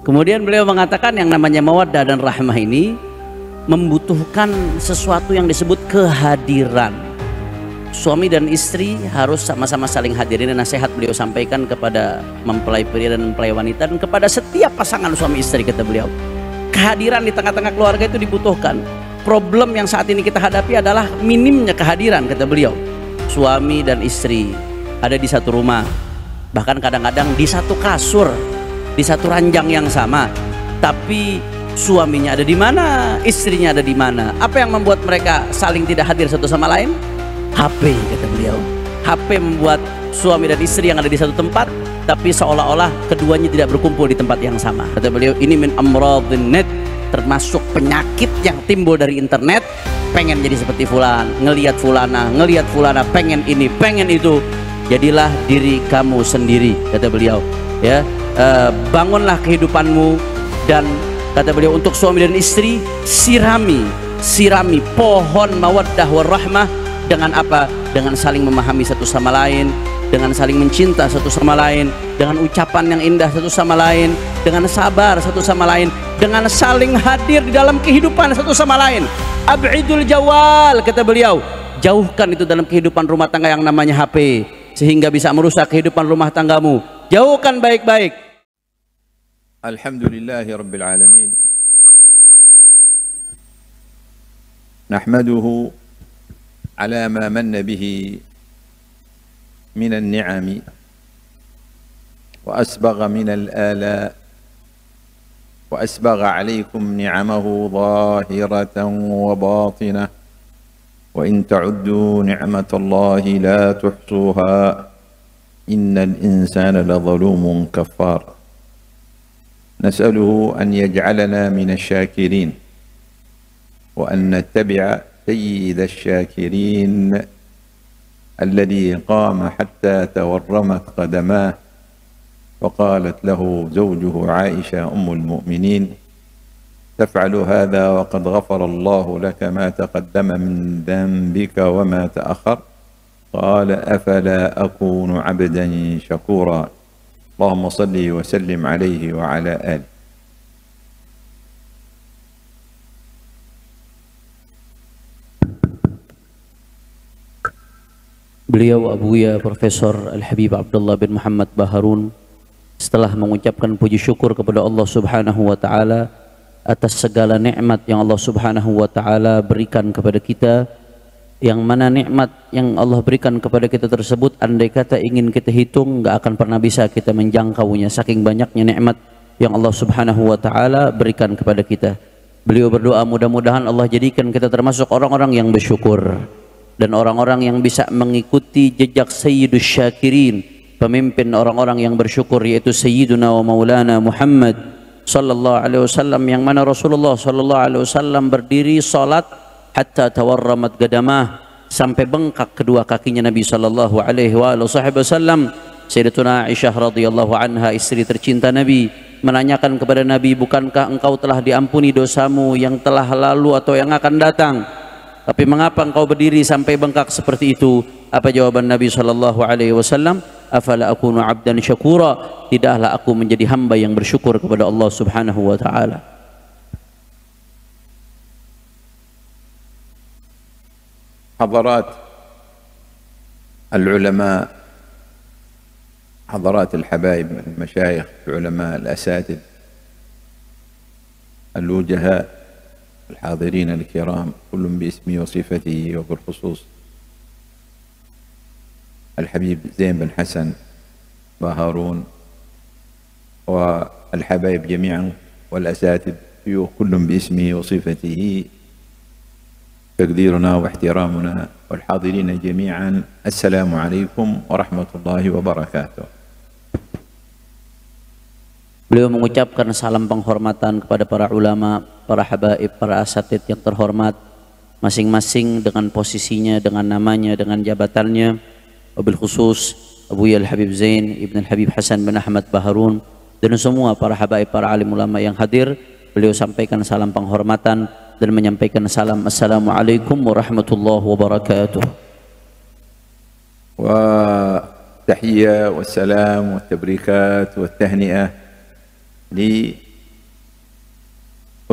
Kemudian beliau mengatakan yang namanya mawaddah dan rahmah ini membutuhkan sesuatu yang disebut kehadiran. Suami dan istri harus sama-sama saling hadir. Ini nasihat beliau sampaikan kepada mempelai pria dan mempelai wanita dan kepada setiap pasangan suami istri, kata beliau. Kehadiran di tengah-tengah keluarga itu dibutuhkan. Problem yang saat ini kita hadapi adalah minimnya kehadiran, kata beliau. Suami dan istri ada di satu rumah, bahkan kadang-kadang di satu kasur, di satu ranjang yang sama, tapi suaminya ada di mana, istrinya ada di mana. Apa yang membuat mereka saling tidak hadir satu sama lain? HP, kata beliau. HP membuat suami dan istri yang ada di satu tempat, tapi seolah-olah keduanya tidak berkumpul di tempat yang sama. Kata beliau, ini min amradhin net, termasuk penyakit yang timbul dari internet. Pengen jadi seperti fulan, ngelihat fulana, pengen ini, pengen itu. Jadilah diri kamu sendiri, kata beliau. Ya, bangunlah kehidupanmu. Dan kata beliau, untuk suami dan istri, sirami pohon mawaddah warahmah dengan apa? Dengan saling memahami satu sama lain, dengan saling mencinta satu sama lain, dengan ucapan yang indah satu sama lain, dengan sabar satu sama lain, dengan saling hadir di dalam kehidupan satu sama lain. Ab'idul jawal, kata beliau, jauhkan itu dalam kehidupan rumah tangga yang namanya HP, sehingga bisa merusak kehidupan rumah tanggamu. Jauhkan baik-baik. Alhamdulillahi Rabbil Alamin. Nahmaduhu ala ma manna bihi من النعم وأسبغ من الآلاء وأسبغ عليكم نعمه ظاهرة وباطنة وإن تعدوا نعمة الله لا تحصوها إن الإنسان لظلوم كفار نسأله أن يجعلنا من الشاكرين وأن نتبع سيد الشاكرين الذي قام حتى تورمت قدماه وقالت له زوجه عائشة أم المؤمنين تفعل هذا وقد غفر الله لك ما تقدم من ذنبك وما تأخر قال أفلا أكون عبدا شكورا اللهم صل وسلم عليه وعلى آله. Beliau Abuya Profesor Al-Habib Abdullah bin Muhammad Baharun setelah mengucapkan puji syukur kepada Allah Subhanahu wa taala atas segala nikmat yang Allah Subhanahu wa taala berikan kepada kita, yang mana nikmat yang Allah berikan kepada kita tersebut andai kata ingin kita hitung nggak akan pernah bisa kita menjangkaunya, saking banyaknya nikmat yang Allah Subhanahu wa taala berikan kepada kita. Beliau berdoa mudah-mudahan Allah jadikan kita termasuk orang-orang yang bersyukur dan orang-orang yang bisa mengikuti jejak Sayyidus Syakirin, pemimpin orang-orang yang bersyukur, yaitu Sayyiduna wa Maulana Muhammad sallallahu alaihi wasallam, yang mana Rasulullah sallallahu alaihi wasallam berdiri salat hatta tawarramat gadamah, sampai bengkak kedua kakinya Nabi sallallahu alaihi wasallam. Sayyidatuna Aisyah radhiyallahu anha, istri tercinta Nabi, menanyakan kepada Nabi, bukankah engkau telah diampuni dosamu yang telah lalu atau yang akan datang? Tapi mengapa engkau berdiri sampai bengkak seperti itu? Apa jawaban Nabi sallallahu alaihi wasallam? Afala akunu 'abdan syakura? Tidaklah aku menjadi hamba yang bersyukur kepada Allah Subhanahu wa taala. حضرات العلماء، حضرات الحبايب، المشايخ، العلماء، الأساتذة، الوجهاء، الحاضرين الكرام، كل باسمه وصفته، وبالخصوص الحبيب زين بن حسن باهارون والحبايب جميعا والأساتذة كل باسمه وصفته، تقديرنا واحترامنا، والحاضرين جميعا السلام عليكم ورحمة الله وبركاته. Beliau mengucapkan salam penghormatan kepada para ulama, para habaib, para asatid yang terhormat, masing-masing dengan posisinya, dengan namanya, dengan jabatannya. Wabil khusus Abuya Al-Habib Zain Ibn Al-Habib Hasan bin Ahmad Baharun dan semua para habaib, para alim ulama yang hadir, beliau sampaikan salam penghormatan dan menyampaikan salam Assalamualaikum warahmatullahi wabarakatuh. Wa tahiyya wassalam wa tabrikat wa tahni'ah li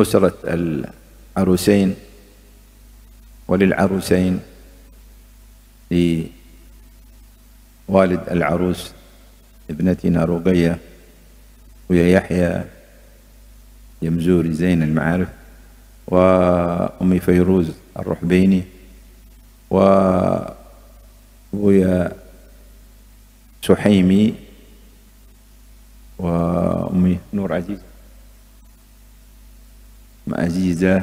أسرة العروسين وللعروسين، لوالد العروس ابنتنا رقية ويا يحيى يمزوري زين المعارف، وأمي فيروز الرحبيني، ويا سحيمي، وأمي نور عزيزة،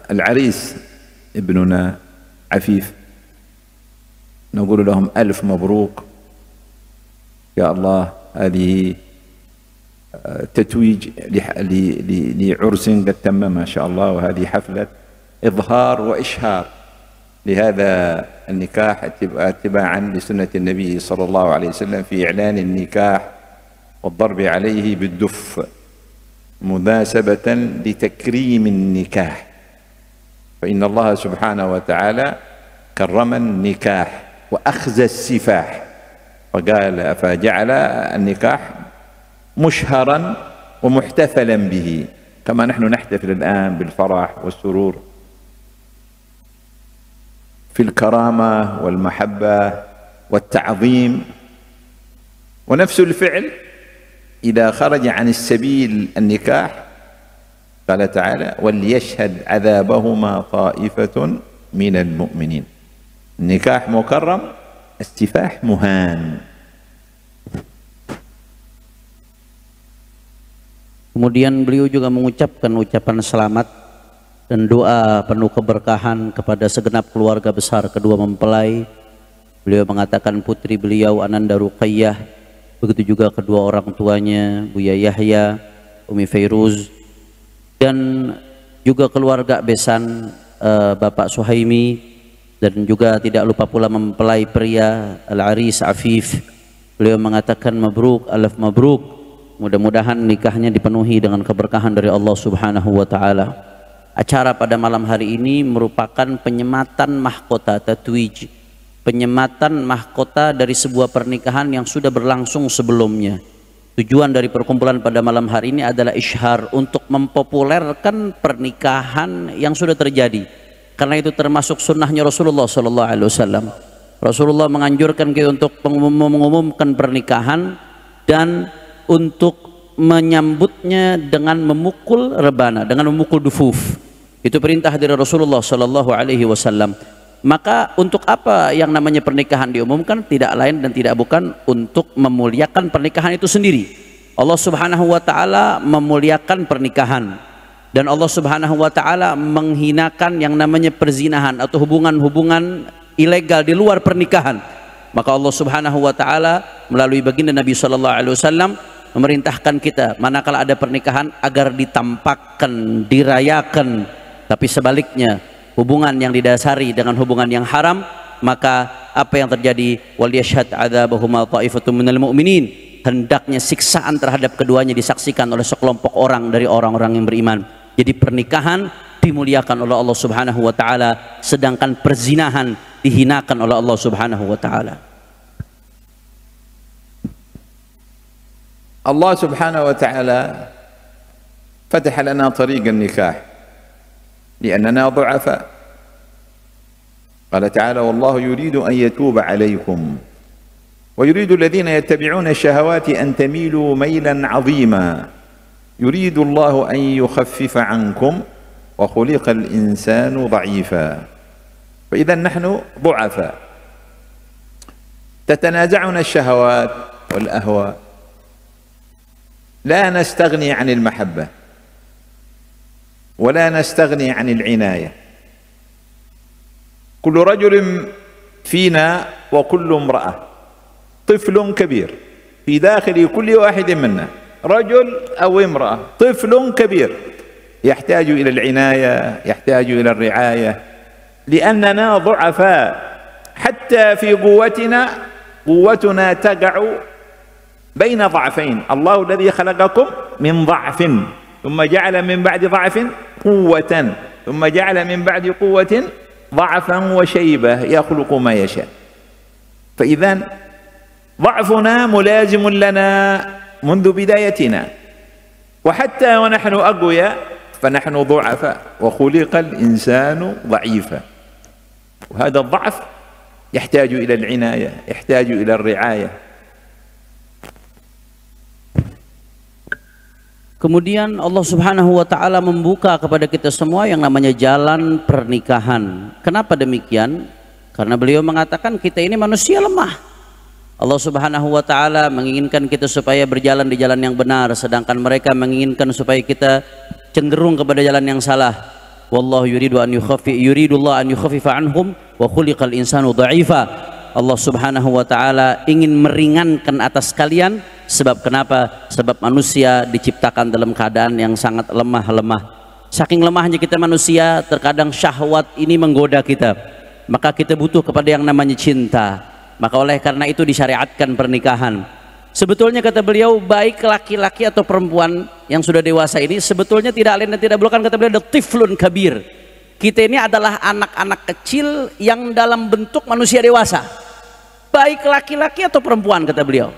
والعريس ابننا عفيف، نقول لهم ألف مبروك يا الله. هذه تتويج لعرس قد تم ما شاء الله، وهذه حفلة إظهار وإشهار لهذا النكاح اتباعا لسنة النبي صلى الله عليه وسلم في إعلان النكاح والضرب عليه بالدف مناسبة لتكريم النكاح، فإن الله سبحانه وتعالى كرم النكاح وأخزى السفاح، فجعل النكاح مشهرا ومحتفلا به، كما نحن نحتفل الآن بالفرح والسرور في الكرامة والمحبة والتعظيم. ونفس الفعل إذا خرج عن السبيل النكاح قال تعالى: وليشهد عذابهما طائفة من المؤمنين. النكاح مكرم، السفاح مهان. Kemudian beliau juga mengucapkan ucapan selamat dan doa penuh keberkahan kepada segenap keluarga besar kedua mempelai. Beliau mengatakan putri beliau Ananda Ruqayyah, begitu juga kedua orang tuanya Buya Yahya, Umi Fairuz, dan juga keluarga besan Bapak Suhaimi, dan juga tidak lupa pula mempelai pria Al-Aris Afif. Beliau mengatakan mabruk, alaf mabruk. Mudah-mudahan nikahnya dipenuhi dengan keberkahan dari Allah Subhanahu wa taala. Acara pada malam hari ini merupakan penyematan mahkota tatwij, penyematan mahkota dari sebuah pernikahan yang sudah berlangsung sebelumnya. Tujuan dari perkumpulan pada malam hari ini adalah isyhar, untuk mempopulerkan pernikahan yang sudah terjadi. Karena itu termasuk sunnahnya Rasulullah Sallallahu Alaihi Wasallam. Rasulullah menganjurkan kita untuk mengumumkan pernikahan dan untuk menyambutnya dengan memukul rebana, dengan memukul dufuf. Itu perintah dari Rasulullah Sallallahu Alaihi Wasallam. Maka untuk apa yang namanya pernikahan diumumkan? Tidak lain dan tidak bukan untuk memuliakan pernikahan itu sendiri. Allah Subhanahu wa taala memuliakan pernikahan, dan Allah Subhanahu wa taala menghinakan yang namanya perzinahan atau hubungan-hubungan ilegal di luar pernikahan. Maka Allah Subhanahu wa taala melalui baginda Nabi sallallahu alaihi wasallam memerintahkan kita manakala ada pernikahan agar ditampakkan, dirayakan. Tapi sebaliknya, hubungan yang didasari dengan hubungan yang haram, maka apa yang terjadi? Waliyashhad adzabahuma ta'ifatun minal mu'minin. Hendaknya siksaan terhadap keduanya disaksikan oleh sekelompok orang dari orang-orang yang beriman. Jadi pernikahan dimuliakan oleh Allah Subhanahu wa taala, sedangkan perzinahan dihinakan oleh Allah Subhanahu wa taala. الله سبحانه وتعالى فتح لنا طريق النكاح لأننا ضعفاء. قال تعالى: والله يريد أن يتوب عليكم ويريد الذين يتبعون الشهوات أن تميلوا ميلا عظيما يريد الله أن يخفف عنكم وخلق الإنسان ضعيفا. فإذا نحن ضعفاء، تتنازعنا الشهوات والأهواء، لا نستغني عن المحبة ولا نستغني عن العناية. كل رجل فينا وكل امرأة طفل كبير في داخل كل واحد منا، رجل أو امرأة، طفل كبير يحتاج إلى العناية، يحتاج إلى الرعاية، لأننا ضعفاء. حتى في قوتنا تقع بين ضعفين. الله الذي خلقكم من ضعف ثم جعل من بعد ضعف قوة ثم جعل من بعد قوة ضعفا وشيبة يخلق ما يشاء. فإذا ضعفنا ملازم لنا منذ بدايتنا، وحتى ونحن أقوياء فنحن ضعفاء، وخلق الإنسان ضعيفا، وهذا الضعف يحتاج إلى العناية، يحتاج إلى الرعاية. Kemudian Allah Subhanahu wa Ta'ala membuka kepada kita semua yang namanya jalan pernikahan. Kenapa demikian? Karena beliau mengatakan kita ini manusia lemah. Allah Subhanahu wa Ta'ala menginginkan kita supaya berjalan di jalan yang benar, sedangkan mereka menginginkan supaya kita cenderung kepada jalan yang salah. Wallahu yuridullah an yukhaffifa anhum wa khuliqal insanu dha'ifa. Allah Subhanahu wa Ta'ala ingin meringankan atas kalian. Sebab kenapa? Sebab manusia diciptakan dalam keadaan yang sangat lemah. Saking lemahnya kita manusia, terkadang syahwat ini menggoda kita. Maka kita butuh kepada yang namanya cinta. Maka oleh karena itu disyariatkan pernikahan. Sebetulnya kata beliau, baik laki-laki atau perempuan yang sudah dewasa ini sebetulnya tidak lain dan tidak bukan, kata beliau, tiflun kabir. Kita ini adalah anak-anak kecil yang dalam bentuk manusia dewasa. Baik laki-laki atau perempuan, kata beliau.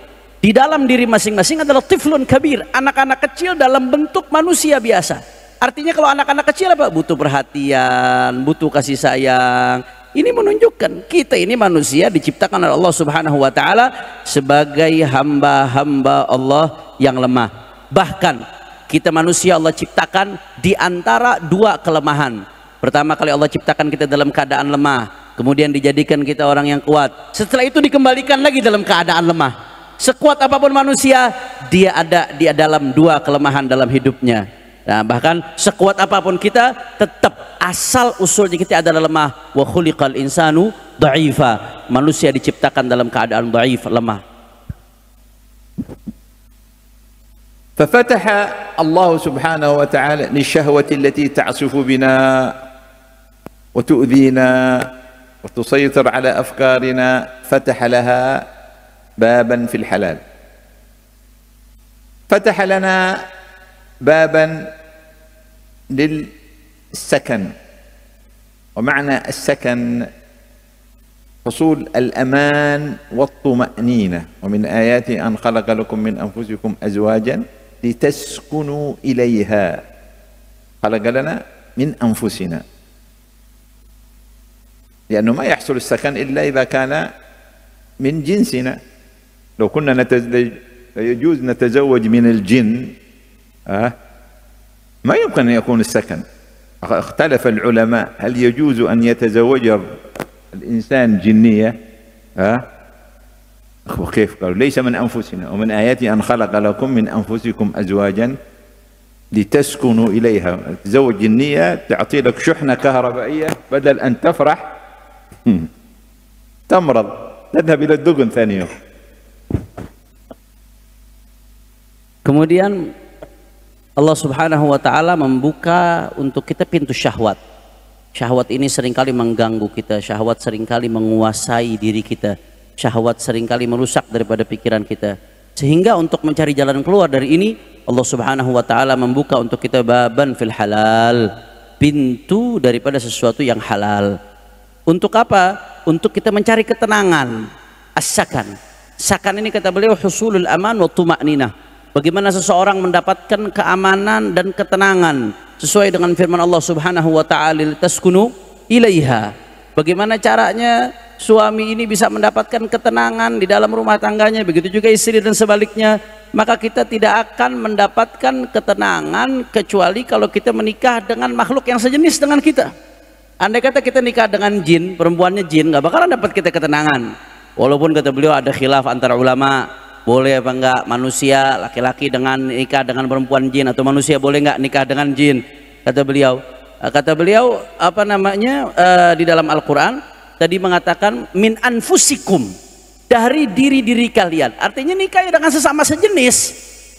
Di dalam diri masing-masing adalah tiflun kabir, anak-anak kecil dalam bentuk manusia biasa. Artinya kalau anak-anak kecil apa? Butuh perhatian, butuh kasih sayang. Ini menunjukkan kita ini manusia diciptakan oleh Allah Subhanahu wa Ta'ala sebagai hamba-hamba Allah yang lemah. Bahkan kita manusia Allah ciptakan di antara dua kelemahan. Pertama kali Allah ciptakan kita dalam keadaan lemah, kemudian dijadikan kita orang yang kuat. Setelah itu dikembalikan lagi dalam keadaan lemah. Sekuat apapun manusia, dia ada di dalam dua kelemahan dalam hidupnya. Nah, bahkan sekuat apapun kita, tetap asal usulnya kita adalah lemah. Wa khuliqal insanu dha'ifa. Manusia diciptakan dalam keadaan dhaif, lemah. ففتح الله سبحانه وتعالى للشهوة التي تعصف بنا وتؤذينا وتسيطر على أفكارنا، فتح لها بابا في الحلال. فتح لنا بابا للسكن، ومعنى السكن حصول الأمان والطمأنينة. ومن آياته أن خلق لكم من أنفسكم أزواجا لتسكنوا إليها. خلق لنا من أنفسنا، لأنه ما يحصل السكن إلا إذا كان من جنسنا. لو كنا يجوز نتزوج من الجن، ما يمكن أن يكون السكن. اختلف العلماء هل يجوز أن يتزوج الإنسان جنية، وكيف؟ قالوا ليس من أنفسنا، ومن آياته أن خلق لكم من أنفسكم أزواجا لتسكنوا إليها. تزوج جنية تعطي لك شحنة كهربائية، بدل أن تفرح تمرض، تذهب إلى الدقن ثاني يوم. Kemudian Allah Subhanahu wa Ta'ala membuka untuk kita pintu syahwat. Syahwat ini seringkali mengganggu kita, syahwat seringkali menguasai diri kita, syahwat seringkali merusak daripada pikiran kita. Sehingga untuk mencari jalan keluar dari ini, Allah Subhanahu wa Ta'ala membuka untuk kita baban fil halal, pintu daripada sesuatu yang halal. Untuk apa? Untuk kita mencari ketenangan. As-sakan. Sakan ini kata beliau husulul aman wa tuma'ninah. Bagaimana seseorang mendapatkan keamanan dan ketenangan sesuai dengan firman Allah Subhanahu wa Ta'ala, taskunu ilaiha. Bagaimana caranya suami ini bisa mendapatkan ketenangan di dalam rumah tangganya, begitu juga istri dan sebaliknya. Maka kita tidak akan mendapatkan ketenangan kecuali kalau kita menikah dengan makhluk yang sejenis dengan kita. Andai kata kita nikah dengan jin, perempuannya jin, nggak bakalan dapat kita ketenangan. Walaupun kata beliau ada khilaf antara ulama, boleh apa enggak manusia laki-laki dengan nikah dengan perempuan jin, atau manusia boleh enggak nikah dengan jin. Kata beliau apa namanya, di dalam Al-Quran tadi mengatakan min anfusikum, dari diri-diri kalian. Artinya nikah dengan sesama sejenis,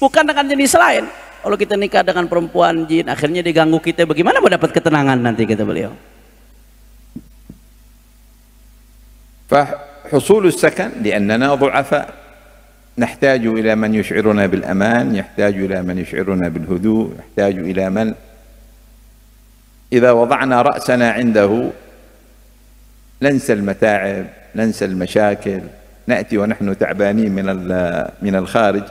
bukan dengan jenis lain. Kalau kita nikah dengan perempuan jin, akhirnya diganggu kita, bagaimana mau dapat ketenangan nanti, kata beliau. فحصول السكن لأننا ضعفاء، نحتاج إلى من يشعرنا بالأمان، يحتاج إلى من يشعرنا بالهدوء، يحتاج إلى من إذا وضعنا رأسنا عنده ننسى المتاعب، ننسى المشاكل، نأتي ونحن تعبانين من الخارج،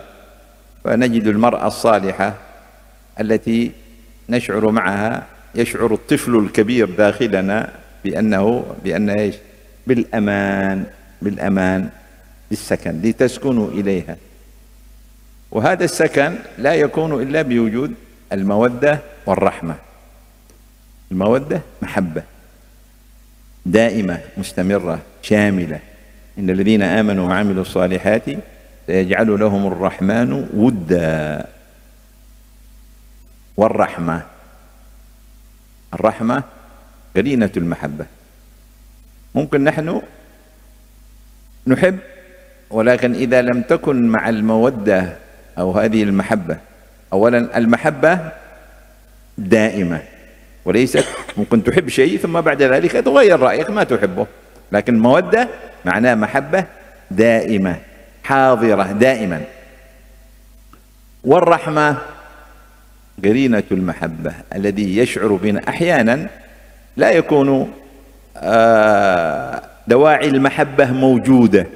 فنجد المرأة الصالحة التي نشعر معها، يشعر الطفل الكبير داخلنا بأن إيش؟ بالأمان بالسكن، لتسكنوا إليها. وهذا السكن لا يكون إلا بوجود المودة والرحمة. المودة محبة دائمة مستمرة شاملة. إن الذين آمنوا وعملوا الصالحات سيجعل لهم الرحمن ودا. والرحمة، الرحمة قرينة المحبة. ممكن نحن نحب، ولكن إذا لم تكن مع المودة أو هذه المحبة، أولا المحبة دائمة وليست ممكن تحب شيء ثم بعد ذلك تغير رأيك ما تحبه، لكن المودة معناه محبة دائمة حاضرة دائما. والرحمة قرينة المحبة، الذي يشعر بنا أحيانا لا يكون دواعي المحبة موجودة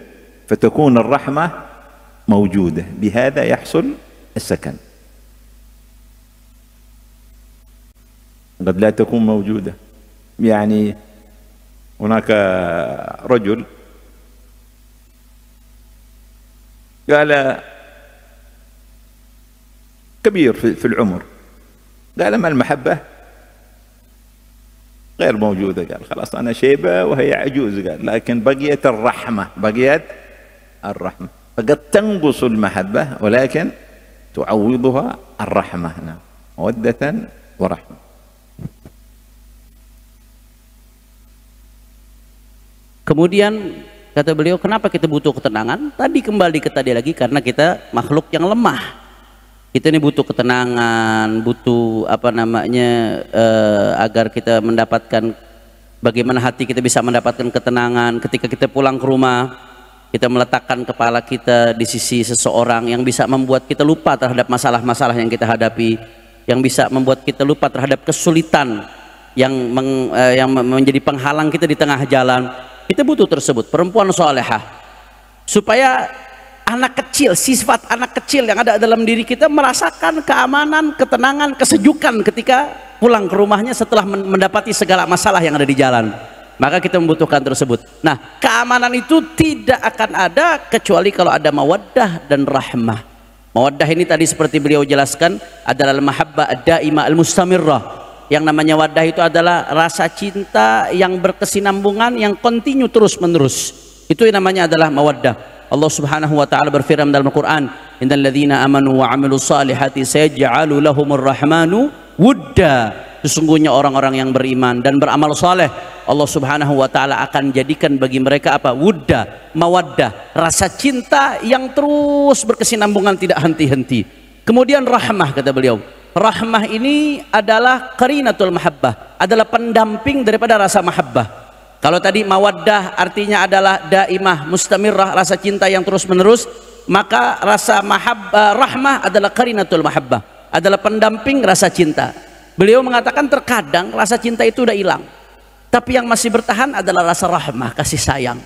فتكون الرحمة موجودة، بهذا يحصل السكن. قد لا تكون موجودة. يعني هناك رجل قال كبير في العمر، قال ما المحبة غير موجودة، قال خلاص أنا شيبة وهي عجوز، قال لكن بقيت الرحمة، بقيت الرحمة. فقد تنقص المحبة ولكن تعوضها الرحمة، مودة ورحمة. Kemudian kata beliau, kenapa kita butuh ketenangan? Tadi kembali ke tadi lagi, karena kita makhluk yang lemah. Kita ini butuh ketenangan, butuh agar kita mendapatkan, bagaimana hati kita bisa mendapatkan ketenangan ketika kita pulang ke rumah. Kita meletakkan kepala kita di sisi seseorang yang bisa membuat kita lupa terhadap masalah-masalah yang kita hadapi, yang bisa membuat kita lupa terhadap kesulitan yang menjadi penghalang kita di tengah jalan. Kita butuh tersebut, perempuan salehah, supaya anak kecil, sifat anak kecil yang ada dalam diri kita merasakan keamanan, ketenangan, kesejukan ketika pulang ke rumahnya setelah mendapati segala masalah yang ada di jalan. Maka kita membutuhkan tersebut. Nah, keamanan itu tidak akan ada kecuali kalau ada mawaddah dan rahmah. Mawaddah ini tadi seperti beliau jelaskan adalah al-mahabbah ad-daimah al-mustamirrah. Yang namanya wadah itu adalah rasa cinta yang berkesinambungan, yang kontinu terus menerus. Itu yang namanya adalah mawaddah. Allah Subhanahu wa taala berfirman dalam Al-Qur'an, "Innal ladzina amanu wa 'amilus salihati sayaj'alu lahumur rahmanu wudda." Sesungguhnya orang-orang yang beriman dan beramal saleh, Allah Subhanahu wa taala akan jadikan bagi mereka apa? Wudda, mawaddah, rasa cinta yang terus berkesinambungan tidak henti-henti. Kemudian rahmah, kata beliau. Rahmah ini adalah qarinatul mahabbah, adalah pendamping daripada rasa mahabbah. Kalau tadi mawaddah artinya adalah daimah, mustamirrah, rasa cinta yang terus menerus, maka rasa mahabbah, rahmah adalah qarinatul mahabbah, adalah pendamping rasa cinta. Beliau mengatakan terkadang rasa cinta itu udah hilang, tapi yang masih bertahan adalah rasa rahmah, kasih sayang.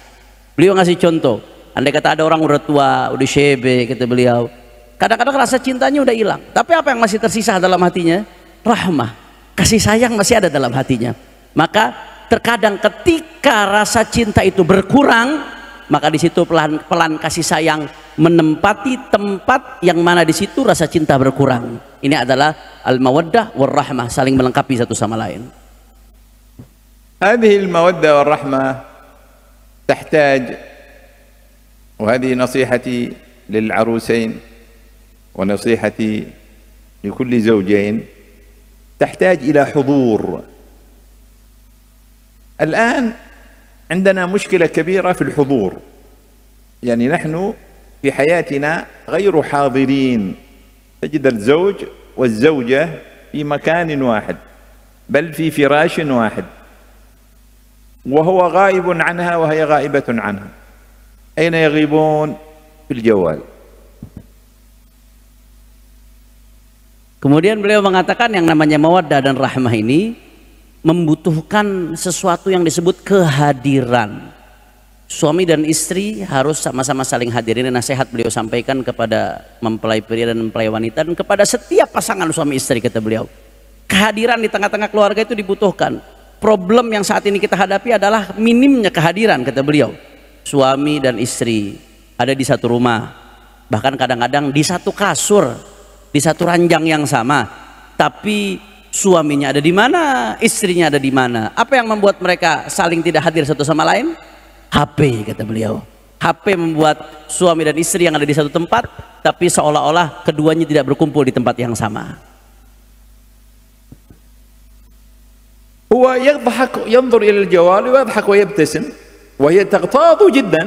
Beliau ngasih contoh, andai kata ada orang udah tua, udah syebe, kata beliau, kadang-kadang rasa cintanya udah hilang, tapi apa yang masih tersisa dalam hatinya? Rahmah, kasih sayang masih ada dalam hatinya. Maka terkadang ketika rasa cinta itu berkurang, maka di situ pelan-pelan kasih sayang menempati tempat yang mana di situ rasa cinta berkurang. Ini adalah al-mawaddah wal rahmah, saling melengkapi satu sama lain. هذه المودة والرحمة تحتاج، وهذه نصيحتي للعروسين ونصيحتي لكل زوجين، تحتاج إلى حضور. الآن عندنا مشكلة كبيرة في الحضور، يعني نحن في حياتنا غير حاضرين. تجد الزوج والزوجة في مكان واحد، بل في فراش واحد، وهو غائب عنها وهي غائبة عنه. أين يغيبون؟ في الجوال. Kemudian beliau mengatakan yang namanya mawaddah dan rahmah ini membutuhkan sesuatu yang disebut kehadiran. suami dan istri harus sama-sama saling hadir. Ini nasihat beliau sampaikan kepada mempelai pria dan mempelai wanita dan kepada setiap pasangan suami istri, kata beliau. Kehadiran di tengah-tengah keluarga itu dibutuhkan. Problem yang saat ini kita hadapi adalah minimnya kehadiran, kata beliau. Suami dan istri ada di satu rumah, bahkan kadang-kadang di satu kasur, di satu ranjang yang sama, tapi suaminya ada di mana, istrinya ada di mana. Apa yang membuat mereka saling tidak hadir satu sama lain? HP, kata beliau. HP membuat suami dan istri yang ada di satu tempat, tapi seolah-olah keduanya tidak berkumpul di tempat yang sama. هو يضحك ينظر إلى الجوال ويضحك ويبتسم وهي تغتاظ جدا.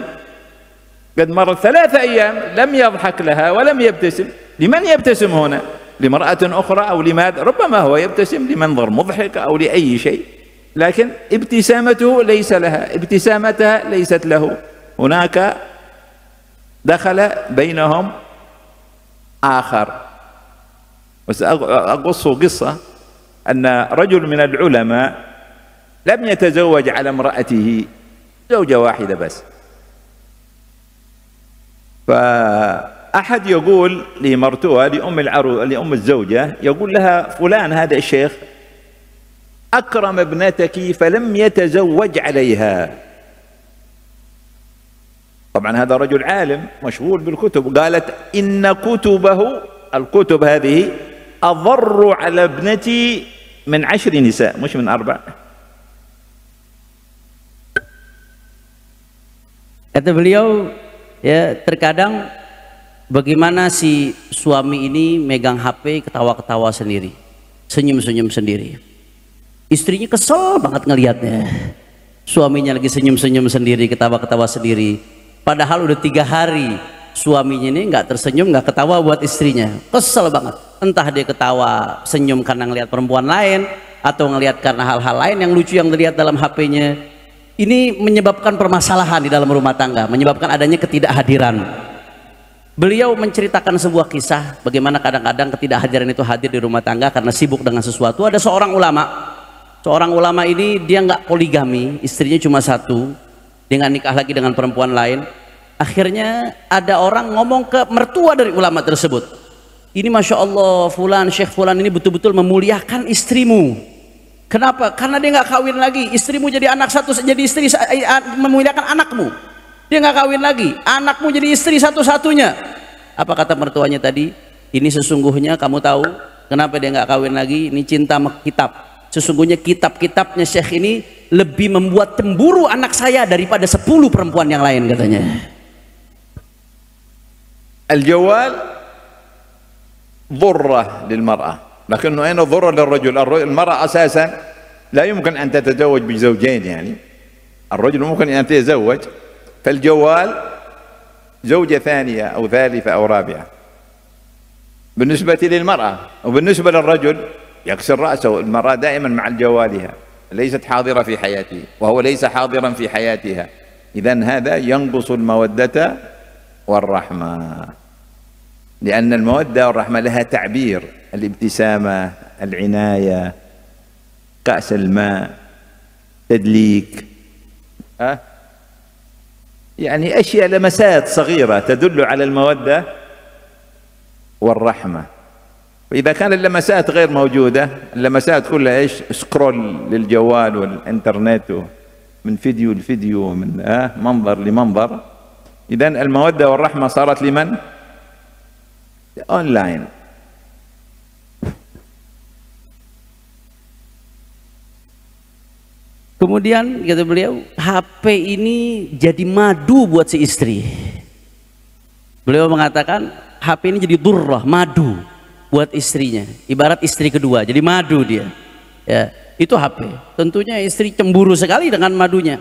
قد مرت 3 أيام لم يضحك لها ولم يبتسم. لمن يبتسم هنا؟ لامرأة أخرى أو لماذا؟ ربما هو يبتسم لمنظر مضحك أو لأي شيء، لكن ابتسامته ليس لها، ابتسامتها ليست له. هناك دخل بينهم آخر. وسأقص قصة أن رجل من العلماء لم يتزوج على امرأته، زوجة واحدة بس. فأحد يقول لمرتوى لأم الزوجة، يقول لها فلان هذا الشيخ أكرم ابنتك فلم يتزوج عليها. طبعا هذا رجل عالم مشغول بالكتب. قالت إن كتبه، الكتب هذه أضر على ابنتي من 10 نساء مش من 4. Kata beliau, ya, terkadang bagaimana si suami ini megang HP ketawa-ketawa sendiri, senyum-senyum sendiri. Istrinya kesel banget ngelihatnya. Suaminya lagi senyum-senyum sendiri, ketawa-ketawa sendiri. Padahal udah 3 hari suaminya ini nggak tersenyum, nggak ketawa buat istrinya. Kesel banget. Entah dia ketawa senyum karena ngelihat perempuan lain, atau ngelihat karena hal-hal lain yang lucu yang dilihat dalam HP-nya. Ini menyebabkan permasalahan di dalam rumah tangga, menyebabkan adanya ketidakhadiran. Beliau menceritakan sebuah kisah bagaimana kadang-kadang ketidakhadiran itu hadir di rumah tangga karena sibuk dengan sesuatu. Ada seorang ulama ini dia nggak poligami, istrinya cuma 1, dia nggak nikah lagi dengan perempuan lain. Akhirnya ada orang ngomong ke mertua dari ulama tersebut, ini Masya Allah fulan, Syekh fulan ini betul-betul memuliakan istrimu. Kenapa? Karena dia nggak kawin lagi, istrimu jadi anak satu, jadi istri, memuliakan anakmu. Dia nggak kawin lagi, anakmu jadi istri satu-satunya. Apa kata mertuanya tadi? Ini sesungguhnya kamu tahu kenapa dia nggak kawin lagi? Ini cinta sama kitab. Sesungguhnya kitab-kitabnya Syekh ini lebih membuat cemburu anak saya daripada 10 perempuan yang lain, katanya. الجوال ضرة للمرأة، لكنه أين ضرة للرجل؟ المرأة أساسا لا يمكن أن تتزوج بزوجين، يعني الرجل ممكن أن يتزوج، فالجوال زوجة ثانية أو ثالثة أو رابعة بالنسبة للمرأة. وبالنسبة للرجل يكسر رأسه، المرأة دائما مع جوالها، ليست حاضرة في حياته وهو ليس حاضرا في حياتها. إذن هذا ينقص المودة والرحمة، لأن المودة والرحمة لها تعبير، الابتسامة، العناية، كأس الماء، تدليك، يعني أشياء لمسات صغيرة تدل على المودة والرحمة. فإذا كان اللمسات غير موجودة، اللمسات كلها إيش؟ سكرول للجوال والإنترنت، من فيديو لفيديو، من منظر لمنظر. إذن المودة والرحمة صارت لمن؟ أونلاين. Kemudian kata beliau, HP ini jadi madu buat si istri. Beliau mengatakan HP ini jadi durrah, madu buat istrinya. Ibarat istri kedua, jadi madu dia. Ya, itu HP. Tentunya istri cemburu sekali dengan madunya.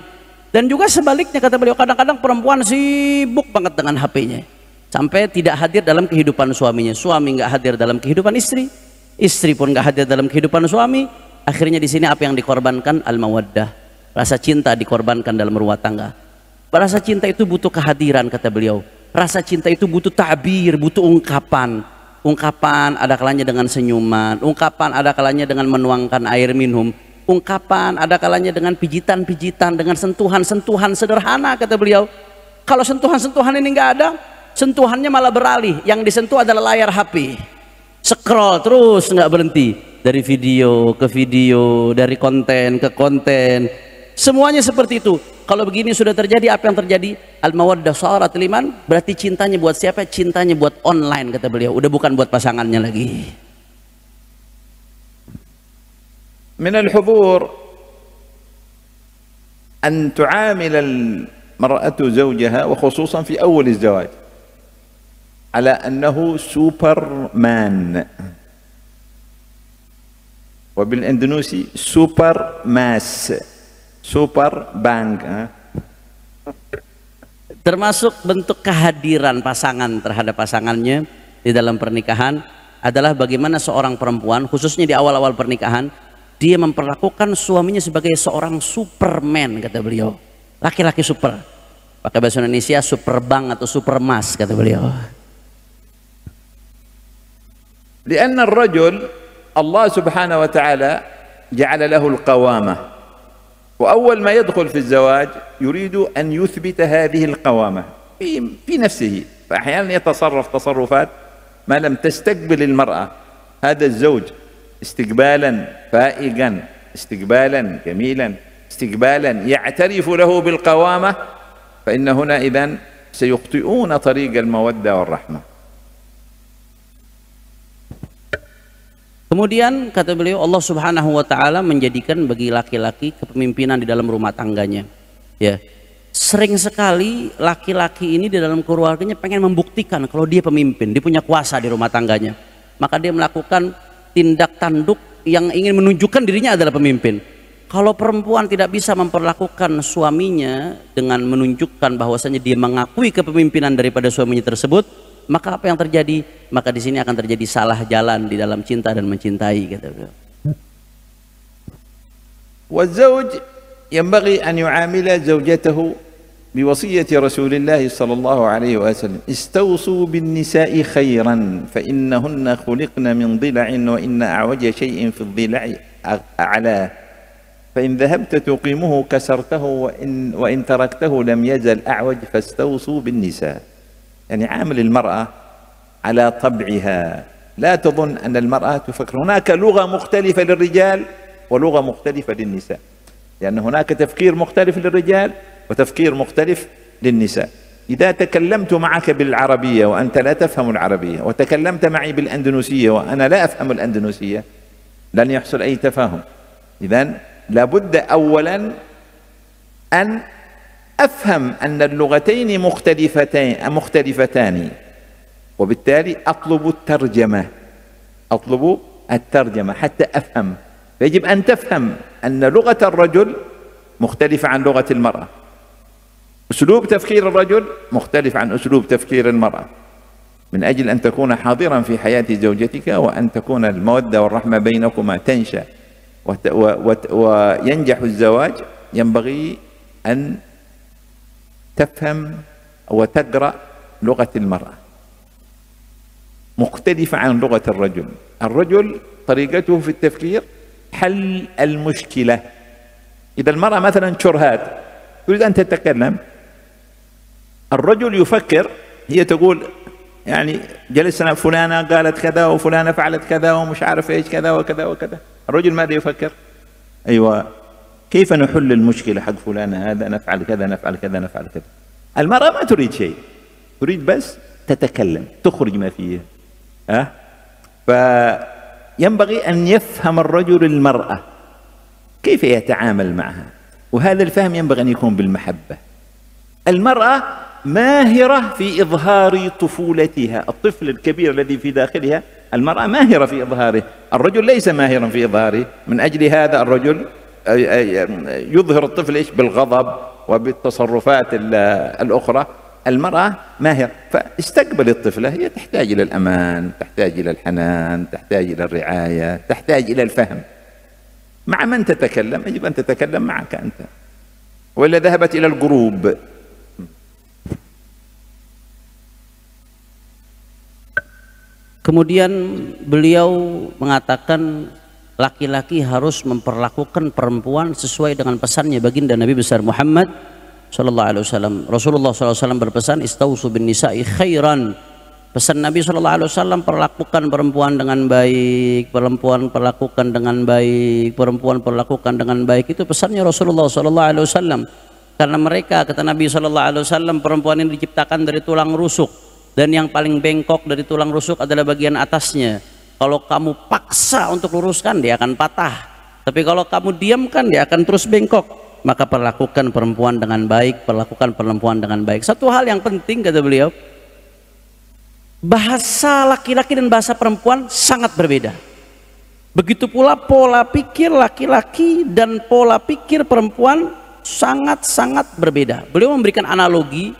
Dan juga sebaliknya kata beliau, kadang-kadang perempuan sibuk banget dengan HP-nya. Sampai tidak hadir dalam kehidupan suaminya. Suami nggak hadir dalam kehidupan istri, istri pun nggak hadir dalam kehidupan suami. Akhirnya di sini apa yang dikorbankan? Al-mawaddah, rasa cinta dikorbankan dalam rumah tangga. Rasa cinta itu butuh kehadiran, kata beliau. Rasa cinta itu butuh ta'bir, butuh ungkapan. Ungkapan ada kalanya dengan senyuman, ungkapan ada kalanya dengan menuangkan air minum, ungkapan, ada kalanya dengan pijitan-pijitan, dengan sentuhan-sentuhan sederhana, kata beliau. Kalau sentuhan-sentuhan ini nggak ada, sentuhannya malah beralih, yang disentuh adalah layar HP, scroll terus nggak berhenti, dari video ke video, dari konten ke konten, semuanya seperti itu. Kalau begini sudah terjadi, apa yang terjadi? Al-mawaddah sarat liman, berarti cintanya buat siapa? Cintanya buat online, kata beliau, udah bukan buat pasangannya lagi. من الحضور أن تعامل المرأة زوجها وخصوصا في أول الزواج على أنه سوبرمان، وبالإندونيسي سوبر ماس، سوبر بانك. Termasuk bentuk kehadiran pasangan terhadap pasangannya di dalam pernikahan adalah bagaimana seorang perempuan, khususnya di awal-awal pernikahan, dia memperlakukan suaminya sebagai seorang superman, kata beliau. Laki-laki super. Pakai bahasa Indonesia super bank atau super mas, kata beliau. لأن الرجل الله سبحانه وتعالى جعل له القوامة، وأول ما يدخل في الزواج يريد أن يثبت هذه القوامة في نفسه، فأحيانا يتصرف تصرفات ما لم تستقبل المرأة هذا الزوج استقبالا فائقا، استقبالا جميلا، استقبالا يعترف له بالقوامة، فإن هنا إذن سيخطئون طريق المودة والرحمة. Kemudian kata beliau, Allah Subhanahu wa taala menjadikan bagi laki-laki kepemimpinan di dalam rumah tangganya. Ya. Sering sekali laki-laki ini di dalam keluarganya pengen membuktikan kalau dia pemimpin, dia punya kuasa di rumah tangganya. Maka dia melakukan tindak tanduk yang ingin menunjukkan dirinya adalah pemimpin. Kalau perempuan tidak bisa memperlakukan suaminya dengan menunjukkan bahwasanya dia mengakui kepemimpinan daripada suaminya tersebut, maka apa yang terjadi? Maka di sini akan terjadi salah jalan di dalam cinta dan mencintai, kata beliau. والزوج ينبغي أن يعامل زوجته بوصية رسول الله صلى الله عليه وسلم: استوصوا بالنساء خيرا فإنهن خلقن من ضلع وإن أعوج شيء في الضلع أعلاه فإن ذهبت تقيمه كسرته وإن تركته لم يزل أعوج فاستوصوا بالنساء. يعني عامل المرأة على طبعها، لا تظن أن المرأة تفكر. هناك لغة مختلفة للرجال ولغة مختلفة للنساء، لأن هناك تفكير مختلف للرجال وتفكير مختلف للنساء. إذا تكلمت معك بالعربية وأنت لا تفهم العربية، وتكلمت معي بالأندونيسية وأنا لا أفهم الأندونيسية، لن يحصل أي تفاهم. إذن لابد أولا أن أفهم أن اللغتين مختلفتان، وبالتالي أطلب الترجمة حتى أفهم. فيجب أن تفهم أن لغة الرجل مختلفة عن لغة المرأة، أسلوب تفكير الرجل مختلف عن أسلوب تفكير المرأة، من أجل أن تكون حاضرا في حياة زوجتك، وأن تكون المودة والرحمة بينكما تنشأ وينجح الزواج. ينبغي أن تفهم وتقرأ لغة المرأة مختلفة عن لغة الرجل. الرجل طريقته في التفكير حل المشكلة. إذا المرأة مثلا شرهات تريد أن تتكلم، الرجل يفكر، هي تقول يعني جلسنا فلانة قالت كذا وفلانة فعلت كذا ومش عارف ايش كذا وكذا وكذا. الرجل ماذا يفكر؟ أيوة، كيف نحل المشكلة حق فلانة هذا، نفعل كذا نفعل كذا نفعل كذا. المرأة ما تريد شيء، تريد بس تتكلم، تخرج ما فيها. فينبغي أن يفهم الرجل المرأة كيف يتعامل معها، وهذا الفهم ينبغي أن يكون بالمحبة. المرأة ماهرة في إظهار طفولتها، الطفل الكبير الذي في داخلها المرأة ماهرة في إظهاره، الرجل ليس ماهرا في إظهاره. من أجل هذا الرجل يظهر الطفل إيش؟ بالغضب وبالتصرفات الأخرى. المرأة ماهرة، فاستقبل الطفلة، هي تحتاج إلى الأمان، تحتاج إلى الحنان، تحتاج إلى الرعاية، تحتاج إلى الفهم. مع من تتكلم؟ يجب أن تتكلم معك أنت، وإلا ذهبت إلى الجروب. Kemudian beliau mengatakan laki-laki harus memperlakukan perempuan sesuai dengan pesannya baginda Nabi besar Muhammad sallallahu alaihi wasallam. Rasulullah sallallahu alaihi wasallam berpesan, istausu bin nisa'i khairan. Pesan Nabi sallallahu alaihi wasallam, perlakukan perempuan dengan baik, perempuan perlakukan dengan baik, perempuan perlakukan dengan baik. Itu pesannya Rasulullah sallallahu alaihi wasallam. Karena mereka, kata Nabi sallallahu alaihi wasallam, perempuan ini diciptakan dari tulang rusuk, dan yang paling bengkok dari tulang rusuk adalah bagian atasnya. Kalau kamu paksa untuk luruskan, dia akan patah. Tapi kalau kamu diamkan, dia akan terus bengkok. Maka perlakukan perempuan dengan baik, perlakukan perempuan dengan baik. Satu hal yang penting, kata beliau, bahasa laki-laki dan bahasa perempuan sangat berbeda. Begitu pula pola pikir laki-laki dan pola pikir perempuan sangat-sangat berbeda. Beliau memberikan analogi,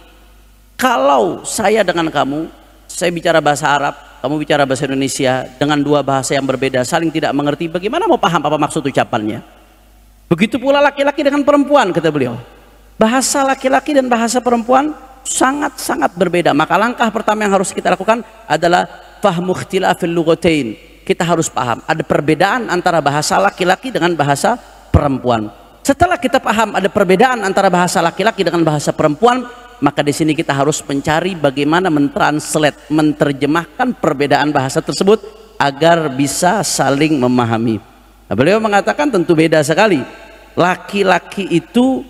kalau saya dengan kamu, saya bicara bahasa Arab, kamu bicara bahasa Indonesia, dengan dua bahasa yang berbeda, saling tidak mengerti, bagaimana mau paham apa maksud ucapannya? Begitu pula laki-laki dengan perempuan, kata beliau. Bahasa laki-laki dan bahasa perempuan sangat-sangat berbeda. Maka langkah pertama yang harus kita lakukan adalah fahmu ikhtilafil lughatain. Kita harus paham ada perbedaan antara bahasa laki-laki dengan bahasa perempuan. Setelah kita paham ada perbedaan antara bahasa laki-laki dengan bahasa perempuan, maka di sini kita harus mencari bagaimana mentranslate, menerjemahkan perbedaan bahasa tersebut agar bisa saling memahami. Nah, beliau mengatakan tentu beda sekali. Laki-laki itu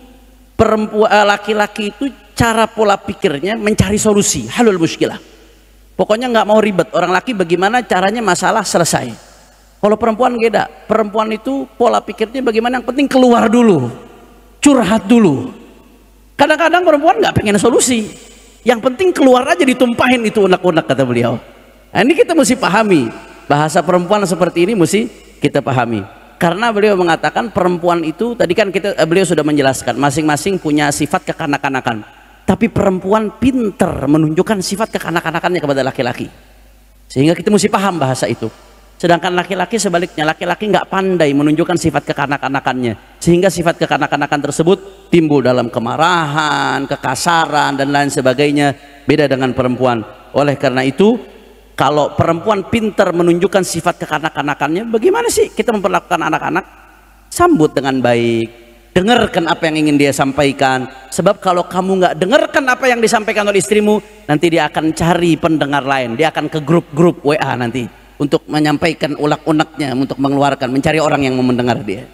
laki-laki itu cara pola pikirnya mencari solusi, halul muskilah. Pokoknya nggak mau ribet. Orang laki bagaimana caranya masalah selesai. Kalau perempuan beda. Perempuan itu pola pikirnya bagaimana, yang penting keluar dulu, curhat dulu. Kadang-kadang perempuan nggak pengen solusi, yang penting keluar aja, ditumpahin itu unek-unek, kata beliau. Nah, ini kita mesti pahami bahasa perempuan seperti ini, mesti kita pahami. Karena beliau mengatakan perempuan itu, tadi kan beliau sudah menjelaskan masing-masing punya sifat kekanak-kanakan, tapi perempuan pinter menunjukkan sifat kekanak-kanakannya kepada laki-laki, sehingga kita mesti paham bahasa itu. Sedangkan laki-laki sebaliknya, laki-laki nggak pandai menunjukkan sifat kekanak-kanakannya, sehingga sifat kekanak-kanakan tersebut timbul dalam kemarahan, kekasaran, dan lain sebagainya. Beda dengan perempuan. Oleh karena itu, kalau perempuan pintar menunjukkan sifat kekanak-kanakannya, bagaimana sih kita memperlakukan anak-anak? Sambut dengan baik, dengarkan apa yang ingin dia sampaikan. Sebab kalau kamu nggak dengarkan apa yang disampaikan oleh istrimu, nanti dia akan cari pendengar lain, dia akan ke grup-grup WA nanti untuk menyampaikan ulak-unaknya, untuk mengeluarkan, mencari orang yang mau mendengar dia.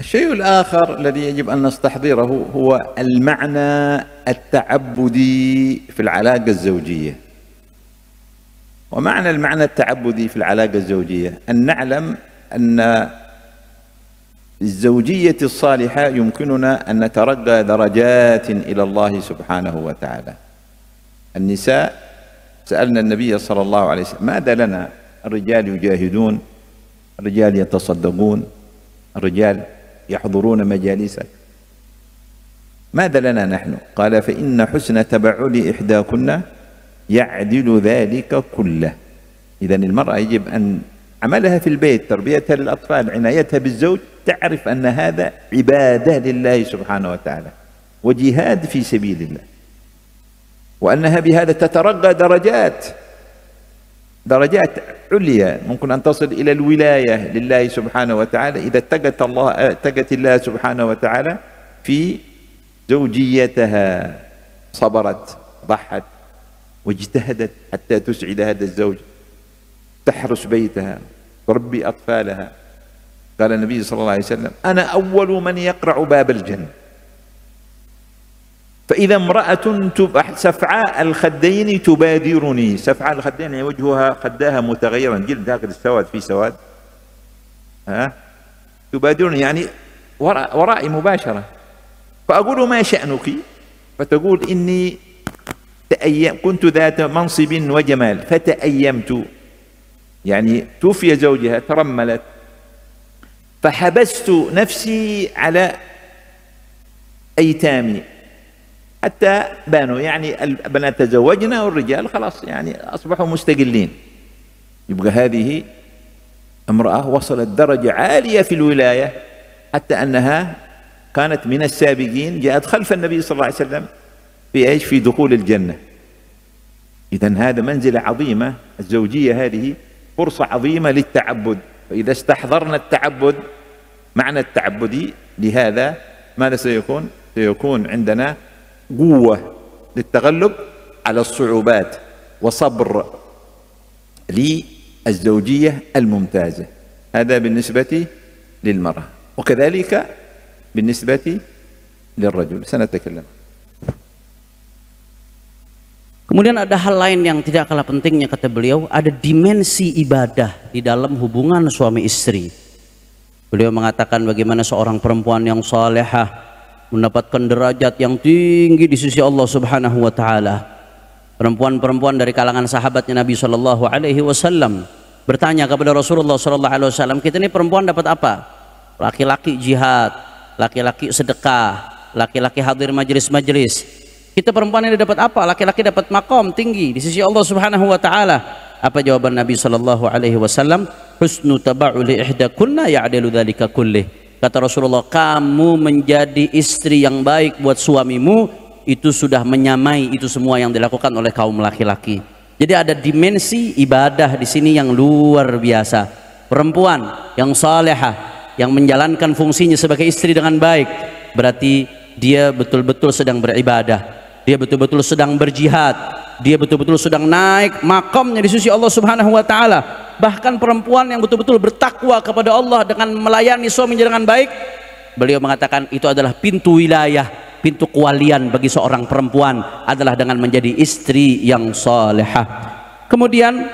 الشيء الآخر الذي يجب أن نستحضره هو المعنى التعبدي في العلاقة الزوجية. ومعنى المعنى التعبدي في العلاقة الزوجية أن نعلم أن الزوجية الصالحة يمكننا أن نترقى درجات إلى الله سبحانه وتعالى. النساء سألنا النبي صلى الله عليه وسلم ماذا لنا؟ الرجال يجاهدون، الرجال يتصدقون، الرجال يحضرون مجالسك، ماذا لنا نحن؟ قال فإن حسن تبعل إحداكن يعدل ذلك كله. إذن المرأة يجب أن عملها في البيت، تربيتها للأطفال، عنايتها بالزوج، تعرف أن هذا عبادة لله سبحانه وتعالى وجهاد في سبيل الله، وأنها بهذا تترقى درجات عليا، ممكن أن تصل إلى الولاية لله سبحانه وتعالى إذا اتقت الله سبحانه وتعالى في زوجيتها، صبرت، ضحت، واجتهدت حتى تسعد هذا الزوج، تحرس بيتها، تربي أطفالها. قال النبي صلى الله عليه وسلم أنا أول من يقرع باب الجنة. فإذا امرأة سفعاء الخدين تبادرني، سفعاء الخدين يعني وجهها خداها متغيرا، جلد هكذا السواد في سواد، تبادرني يعني ورائي مباشرة. فأقول ما شأنك؟ فتقول إني كنت ذات منصب وجمال فتأيمت، يعني توفي زوجها، ترملت، فحبست نفسي على أيتامي حتى بانوا، يعني البنات تزوجنا والرجال خلاص يعني أصبحوا مستقلين. يبقى هذه امرأة وصلت درجة عالية في الولاية، حتى أنها كانت من السابقين، جاءت خلف النبي صلى الله عليه وسلم في ايش؟ في دخول الجنة. إذن هذا منزلة عظيمة، الزوجية هذه فرصة عظيمة للتعبد. فإذا استحضرنا التعبد معنى التعبدي لهذا ماذا سيكون؟ سيكون عندنا قوة للتغلب على الصعوبات وصبر للزوجية الممتازة. هذا بالنسبة للمرأة، وكذلك بالنسبة للرجل سنتكلم. Kemudian ada hal lain yang tidak kalah pentingnya kata beliau, ada dimensi ibadah di dalam hubungan suami istri. Beliau mengatakan bagaimana seorang perempuan yang salehah mendapatkan derajat yang tinggi di sisi Allah Subhanahu wa taala. Perempuan-perempuan dari kalangan sahabatnya Nabi sallallahu alaihi wasallam bertanya kepada Rasulullah sallallahu alaihi wasallam, kita ini perempuan dapat apa? Laki-laki jihad, laki-laki sedekah, laki-laki hadir majelis-majelis. Kita perempuan ini dapat apa? Laki-laki dapat makom tinggi di sisi Allah Subhanahu wa taala. Apa jawaban Nabi sallallahu alaihi wasallam? Husnu taba'uli ihdakunna ya'dilu dzalika kullih. Kata Rasulullah, kamu menjadi istri yang baik buat suamimu itu sudah menyamai itu semua yang dilakukan oleh kaum laki-laki. Jadi ada dimensi ibadah di sini yang luar biasa. Perempuan yang salehah, yang menjalankan fungsinya sebagai istri dengan baik, berarti dia betul-betul sedang beribadah. Dia betul-betul sedang berjihad, dia betul-betul sedang naik makamnya di sisi Allah Subhanahu wa taala. Bahkan perempuan yang betul-betul bertakwa kepada Allah dengan melayani suaminya dengan baik, beliau mengatakan itu adalah pintu wilayah, pintu kewalian bagi seorang perempuan adalah dengan menjadi istri yang salehah. Kemudian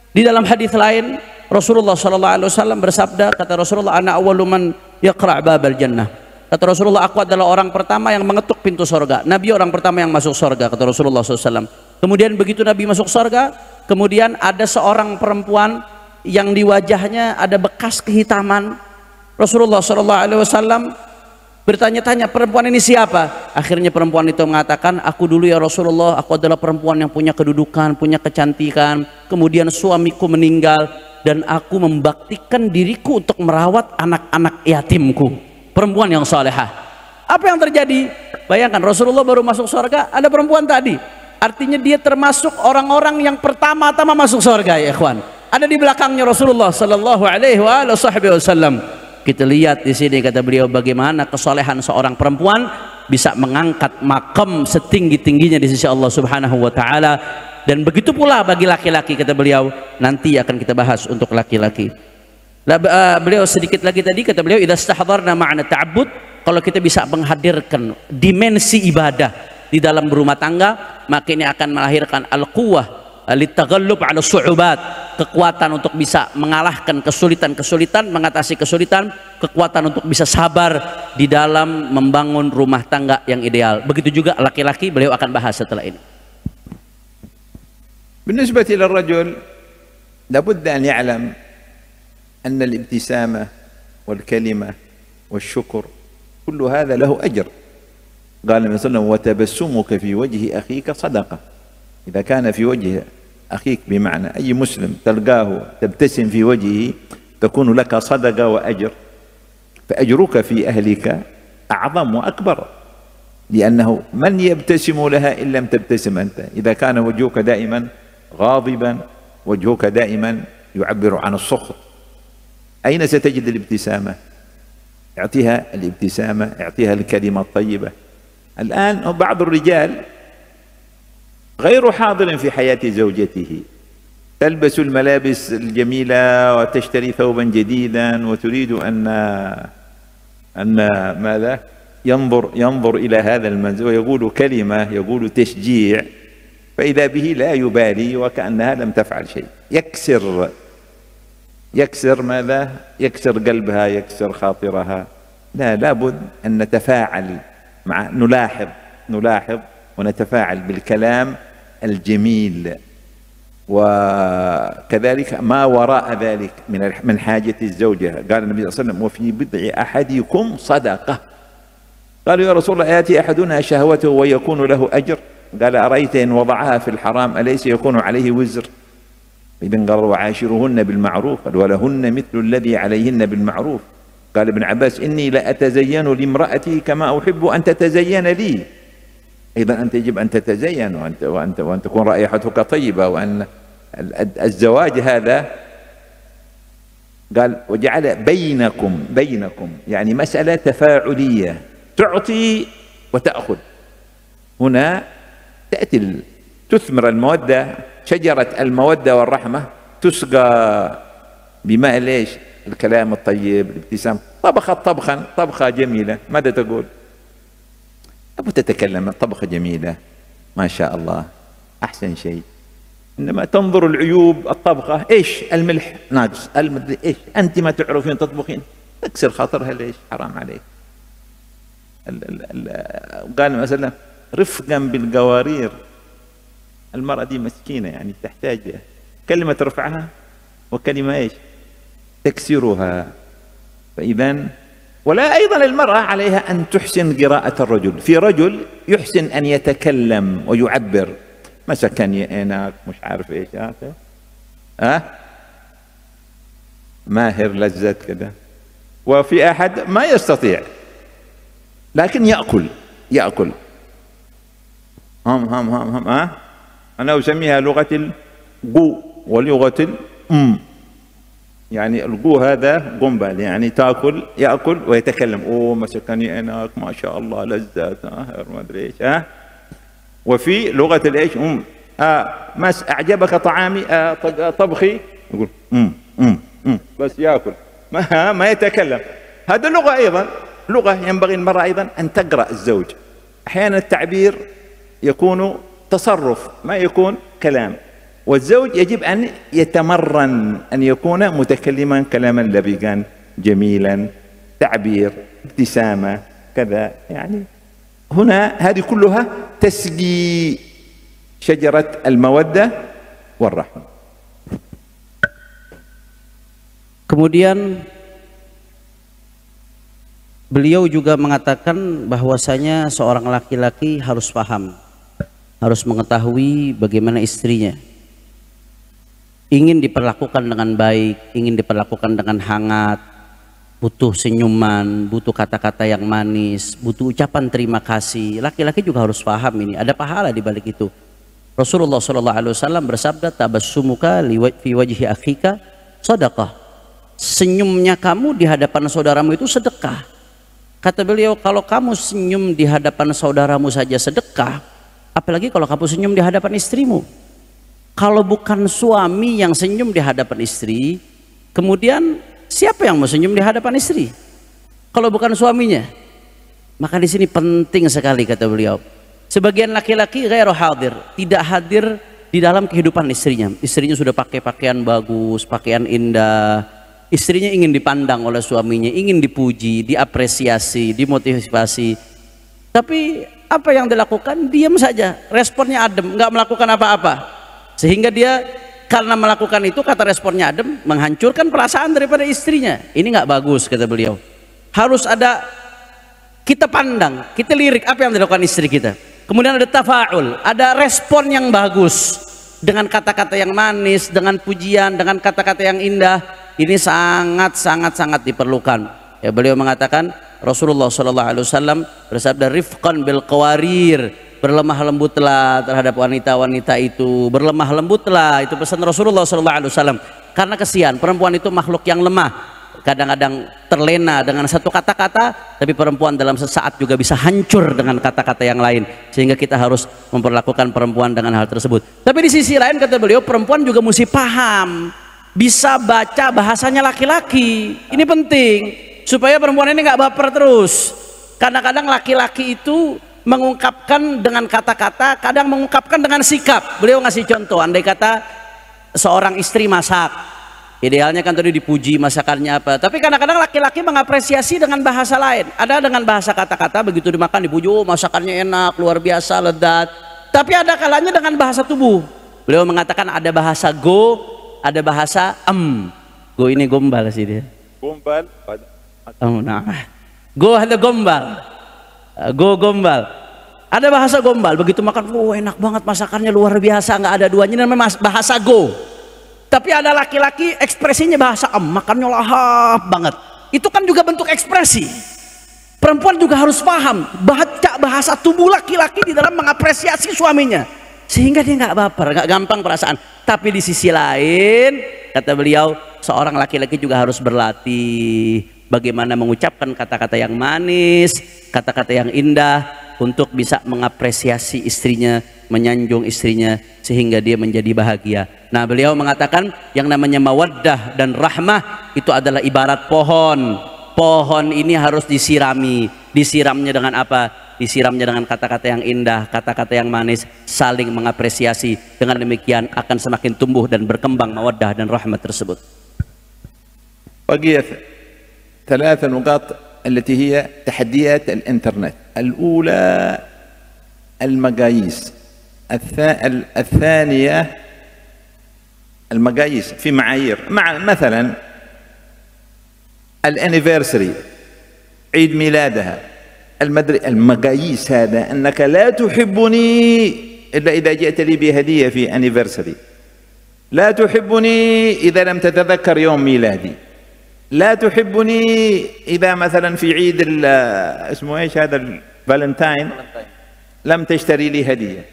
di dalam hadis lain Rasulullah sallallahu alaihi wasallam bersabda, kata Rasulullah, ana awwalu man yaqra' babal jannah. Kata Rasulullah, aku adalah orang pertama yang mengetuk pintu sorga. Nabi orang pertama yang masuk sorga, kata Rasulullah SAW. Kemudian begitu Nabi masuk sorga, kemudian ada seorang perempuan yang di wajahnya ada bekas kehitaman. Rasulullah SAW bertanya-tanya, perempuan ini siapa? Akhirnya perempuan itu mengatakan, aku dulu ya Rasulullah, aku adalah perempuan yang punya kedudukan, punya kecantikan. Kemudian suamiku meninggal dan aku membaktikan diriku untuk merawat anak-anak yatimku. Perempuan yang salehah. Apa yang terjadi? Bayangkan Rasulullah baru masuk surga, ada perempuan tadi. Artinya dia termasuk orang-orang yang pertama-tama masuk surga ya ikhwan. Ada di belakangnya Rasulullah sallallahu alaihi wasallam. Kita lihat di sini kata beliau bagaimana kesalehan seorang perempuan bisa mengangkat makam setinggi-tingginya di sisi Allah Subhanahu wa taala. Dan begitu pula bagi laki-laki kata beliau, nanti akan kita bahas untuk laki-laki. Beliau sedikit lagi tadi kata beliau, idza istahdarna ma'na ta'abbud, kalau kita bisa menghadirkan dimensi ibadah di dalam berumah tangga, maka ini akan melahirkan al-quwwah litaghallub 'ala su'ubat, kekuatan untuk bisa mengalahkan kesulitan-kesulitan, mengatasi kesulitan, kekuatan untuk bisa sabar di dalam membangun rumah tangga yang ideal. Begitu juga laki-laki, beliau akan bahas setelah ini. بالنسبة للرجل لابد أن يعلم أن الابتسامة والكلمة والشكر كل هذا له أجر. قال النبي صلى الله عليه وسلم وتبسمك في وجه أخيك صدقة. إذا كان في وجه أخيك بمعنى أي مسلم تلقاه تبتسم في وجهه تكون لك صدقة وأجر، فأجرك في أهلك أعظم وأكبر، لأنه من يبتسم لها إن لم تبتسم أنت. إذا كان وجهك دائما غاضبا، وجهك دائما يعبر عن السخط، أين ستجد الابتسامة؟ اعطيها الابتسامة، اعطيها الكلمة الطيبة. الآن بعض الرجال غير حاضر في حياة زوجته، تلبس الملابس الجميلة وتشتري ثوبا جديدا وتريد أن ماذا؟ ينظر إلى هذا المنزل ويقول كلمة، يقول تشجيع، فإذا به لا يبالي وكأنها لم تفعل شيء. يكسر ماذا؟ يكسر قلبها، يكسر خاطرها. لا، لابد أن نتفاعل نلاحظ ونتفاعل بالكلام الجميل، وكذلك ما وراء ذلك من حاجة الزوجة. قال النبي صلى الله عليه وسلم وفي بضع أحدكم صدقة. قالوا يا رسول الله يأتي أحدنا شهوته ويكون له أجر؟ قال أرأيت إن وضعها في الحرام أليس يكون عليه وزر؟ إذن قال وعاشرهن بالمعروف، قال ولهن مثل الذي عليهن بالمعروف. قال ابن عباس إني لأتزين لامرأتي كما أحب أن تتزين لي. إذا أنت يجب أن تتزين وأن تكون رائحتك طيبة، الزواج هذا قال وجعل بينكم يعني مسألة تفاعلية، تعطي وتأخذ. هنا تأتي تثمر المودة، شجرة المودة والرحمة تسقى بماء ليش؟ الكلام الطيب، الابتسام. طبخت طبخة جميلة، ماذا تقول؟ أبو تتكلم طبخة جميلة ما شاء الله أحسن شيء، إنما تنظر العيوب الطبخة، إيش الملح ناقص، إيش أنت ما تعرفين تطبخين، تكسر خاطرها ليش؟ حرام عليك. قال مثلا رفقا بالقوارير، المرأة دي مسكينة يعني تحتاج كلمة ترفعها وكلمة إيش تكسرها. فإذا ولا أيضا المرأة عليها أن تحسن قراءة الرجل. في رجل يحسن أن يتكلم ويعبر، مسكني هناك مش عارف إيش ماهر لذات كده، وفي أحد ما يستطيع لكن يأكل هم أنا أسميها لغة القو ولغة يعني القو هذا قنبل، يعني يأكل ويتكلم، مسكني هناك ما شاء الله لذات ما أدري إيش وفي لغة الإيش مس أعجبك طعامي طبخي، يقول بس يأكل ما يتكلم. هذا لغة أيضا، لغة ينبغي المرأة أيضا أن تقرأ الزوج. أحيانا التعبير يكون تصرف ما يكون كلام، والزوج يجب أن يتمرن أن يكون متكلما كلاما لبقا جميلا، تعبير، ابتسامة، كذا. يعني هنا هذه كلها تسقي شجرة المودة والرحمة. Kemudian beliau juga mengatakan bahwasanya seorang laki-laki harus paham, harus mengetahui bagaimana istrinya. Ingin diperlakukan dengan baik, ingin diperlakukan dengan hangat, butuh senyuman, butuh kata-kata yang manis, butuh ucapan terima kasih. Laki-laki juga harus paham ini, ada pahala di balik itu. Rasulullah SAW bersabda, tabassumuka fi wajhi akhika sedekah. Senyumnya kamu di hadapan saudaramu itu sedekah. Kata beliau, kalau kamu senyum di hadapan saudaramu saja sedekah, apalagi kalau kamu senyum di hadapan istrimu. Kalau bukan suami yang senyum di hadapan istri, kemudian siapa yang mau senyum di hadapan istri? Kalau bukan suaminya. Maka di sini penting sekali kata beliau. Sebagian laki-laki ghairu hadir, tidak hadir di dalam kehidupan istrinya. Istrinya sudah pakai pakaian bagus, pakaian indah. Istrinya ingin dipandang oleh suaminya, ingin dipuji, diapresiasi, dimotivasi. Tapi apa yang dilakukan? Diam saja, responnya adem, nggak melakukan apa-apa. Sehingga dia karena melakukan itu, kata responnya adem, menghancurkan perasaan daripada istrinya. Ini nggak bagus kata beliau. Harus ada, kita pandang, kita lirik apa yang dilakukan istri kita. Kemudian ada tafa'ul, ada respon yang bagus dengan kata-kata yang manis, dengan pujian, dengan kata-kata yang indah. Ini sangat diperlukan. Ya, beliau mengatakan, Rasulullah SAW bersabda, rifqan bil qawarir, berlemah lembutlah terhadap wanita-wanita itu, berlemah lembutlah, itu pesan Rasulullah SAW. Karena kesian, perempuan itu makhluk yang lemah, kadang-kadang terlena dengan satu kata-kata, tapi perempuan dalam sesaat juga bisa hancur dengan kata-kata yang lain, sehingga kita harus memperlakukan perempuan dengan hal tersebut. Tapi di sisi lain kata beliau, perempuan juga mesti paham, bisa baca bahasanya laki-laki. Ini penting supaya perempuan ini nggak baper terus. Kadang-kadang laki-laki itu mengungkapkan dengan kata-kata, kadang mengungkapkan dengan sikap. Beliau ngasih contoh, andai kata seorang istri masak, idealnya kan tadi dipuji masakannya apa, tapi kadang-kadang laki-laki mengapresiasi dengan bahasa lain. Ada dengan bahasa kata-kata, begitu dimakan dipuji, masakannya enak, luar biasa, lezat. Tapi ada kalanya dengan bahasa tubuh. Beliau mengatakan ada bahasa go, ada bahasa go ini gombal sih dia. Gombal. Go ada gombal. Go gombal, ada bahasa gombal, begitu makan, enak banget masakannya, luar biasa, nggak ada duanya, namanya bahasa go. Tapi ada laki-laki ekspresinya bahasa makannya lahap banget, itu kan juga bentuk ekspresi. Perempuan juga harus paham baca bahasa tubuh laki-laki di dalam mengapresiasi suaminya. sehingga dia nggak baper, nggak gampang perasaan. Tapi di sisi lain, kata beliau, seorang laki-laki juga harus berlatih bagaimana mengucapkan kata-kata yang manis, kata-kata yang indah, untuk bisa mengapresiasi istrinya, menyanjung istrinya, sehingga dia menjadi bahagia. Nah, beliau mengatakan yang namanya mawaddah dan rahmah itu adalah ibarat pohon. Pohon ini harus disirami. Disiramnya dengan apa? Disiramnya dengan kata-kata yang indah, kata-kata yang manis, saling mengapresiasi. Dengan demikian akan semakin tumbuh dan berkembang mawaddah dan rahmat tersebut. بقيت 3 نقاط التي هي تحديات الإنترنت. الأولى المقاييس، الثانية المقاييس في معايير، مثلا الانيفرساري، عيد ميلادها، المقاييس هذا أنك لا تحبني إلا إذا جئت لي بهدية في انيفرساري، لا تحبني إذا لم تتذكر يوم ميلادي، لا تحبني إذا مثلا في عيد اسمه إيش هذا الفالنتاين لم تشتري لي هدية،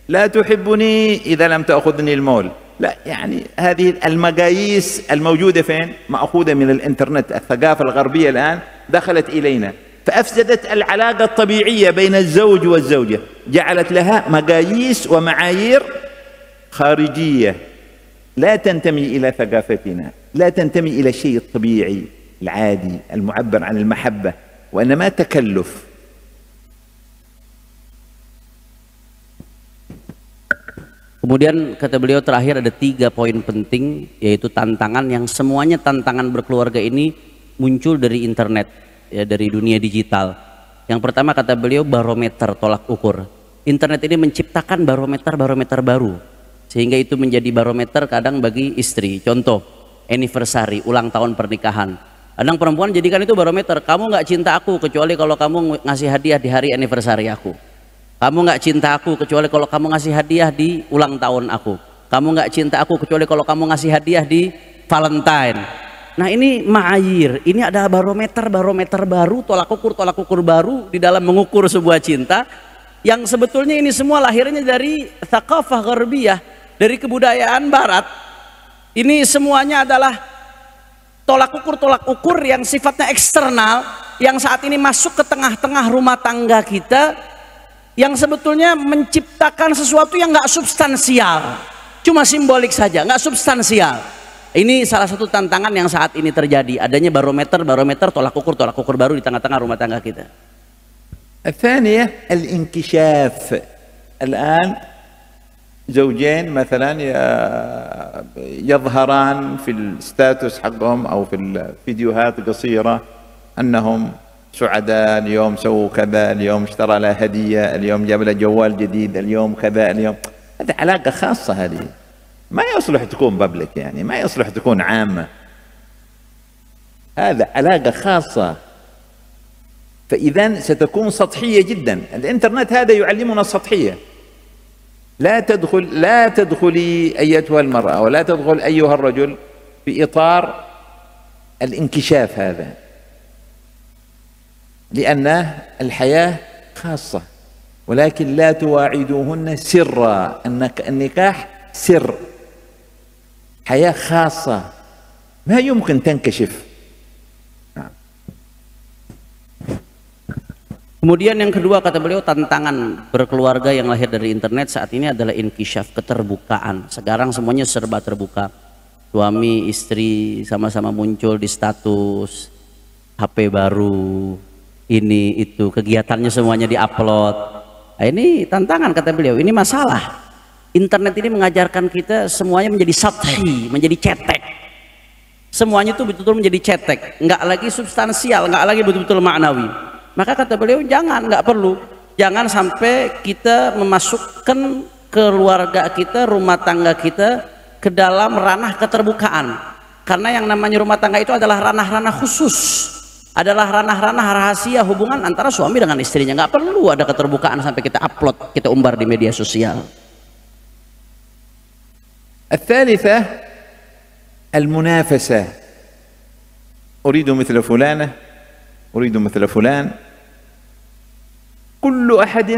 لا تحبني إذا لم تأخذني المول. لا، يعني هذه المقاييس الموجودة فين؟ مأخوذة من الإنترنت. الثقافة الغربية الآن دخلت إلينا فأفسدت العلاقة الطبيعية بين الزوج والزوجة، جعلت لها مقاييس ومعايير خارجية لا تنتمي إلى ثقافتنا، لا تنتمي إلى الشيء الطبيعي العادي المعبر عن المحبة، وإنما تكلف. Kemudian kata beliau terakhir ada 3 poin penting, yaitu tantangan yang semuanya tantangan berkeluarga ini muncul dari internet, ya, dari dunia digital. Yang pertama kata beliau barometer, tolak ukur. Internet ini menciptakan barometer baru, sehingga itu menjadi barometer kadang bagi istri. Contoh, anniversary, ulang tahun pernikahan. Kadang perempuan jadikan itu barometer. Kamu nggak cinta aku kecuali kalau kamu ngasih hadiah di hari anniversary aku. Kamu nggak cinta aku kecuali kalau kamu ngasih hadiah di ulang tahun aku. Kamu nggak cinta aku kecuali kalau kamu ngasih hadiah di Valentine. Nah, ini ma'ayir, ini ada barometer baru, tolak ukur baru di dalam mengukur sebuah cinta, yang sebetulnya ini semua lahirnya dari thaqafah gharbiyah, dari kebudayaan barat. Ini semuanya adalah tolak ukur yang sifatnya eksternal, yang saat ini masuk ke tengah-tengah rumah tangga kita, yang sebetulnya menciptakan sesuatu yang nggak substansial, cuma simbolik saja, nggak substansial. Ini salah satu tantangan yang saat ini terjadi, adanya barometer tolak ukur baru di tengah-tengah rumah tangga kita. الثانية الانكشاف. الآن زوجين مثلا يظهران في الستاتس حقهم أو في الفيديوهات قصيرة أنهم سعداء، اليوم سووا كذا، اليوم اشترى له هدية، اليوم جاب له جوال جديد، اليوم كذا، اليوم. هذه علاقة خاصة، هذه ما يصلح تكون بابليك، يعني ما يصلح تكون عامة. هذا علاقة خاصة، فإذا ستكون سطحية جدا. الإنترنت هذا يعلمنا السطحية. لا تدخلي أيتها المرأة ولا تدخل أيها الرجل في إطار الانكشاف هذا، لأن الحياة خاصة، ولكن لا تواعدوهن سرا. النكاح سر، حياة خاصة ما يمكن تنكشف. Kemudian yang kedua kata beliau, tantangan berkeluarga yang lahir dari internet saat ini adalah inkisyaf, keterbukaan. Sekarang semuanya serba terbuka. Suami istri sama-sama muncul di status, HP baru, ini itu, kegiatannya semuanya diupload. Nah, ini tantangan kata beliau, ini masalah. Internet ini mengajarkan kita semuanya menjadi sathi, menjadi cetek. Semuanya itu betul-betul menjadi cetek, nggak lagi substansial, nggak lagi betul-betul maknawi. Maka kata beliau nggak perlu, jangan sampai kita memasukkan keluarga kita, rumah tangga kita ke dalam ranah keterbukaan. Karena yang namanya rumah tangga itu adalah ranah-ranah khusus, adalah ranah-ranah rahasia hubungan antara suami dengan istrinya. Nggak perlu ada keterbukaan sampai kita upload, kita umbar di media sosial. الثالثة المنافسة. أريد مثل فلانة، أريد مثل فلان. كل أحد